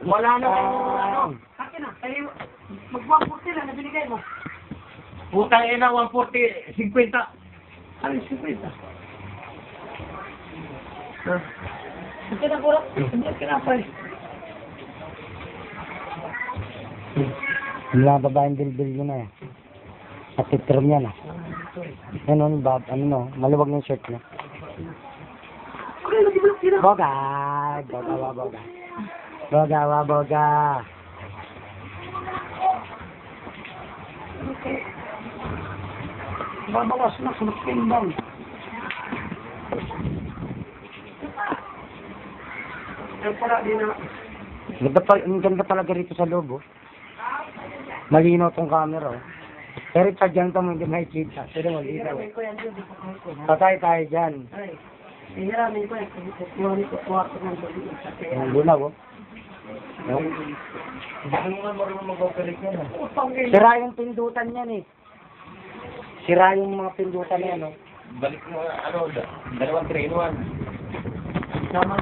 Wala na ano. Akin na, ay mag-140 lang na binigay mo. Putang ina, 140, 50. Ano 50? Hindi na pura. Hindi ka na pa. Wala babaeng bilbil yun na eh. At titrim yan ah. Ano, maluwag ng shirt niya. Boga! Boga, wa, boga. Boga, wa, boga. Babawas na sa timbang. Ay para din na. Ang ganda talaga rito sa loob oh. Malinaw tong camera oh. Pero sa dyan ito mo hindi makikita. Pero mo dito. Patay tayo dyan. Hiramin ko eh. Yung kwarto ng Doon na oh. Bakit mo nga marunong mag-operate yan ah? Sira yung pindutan yan eh. Sira yung mga pindutan yan oh. Balik mo, ano, 2 3-in-1. Tama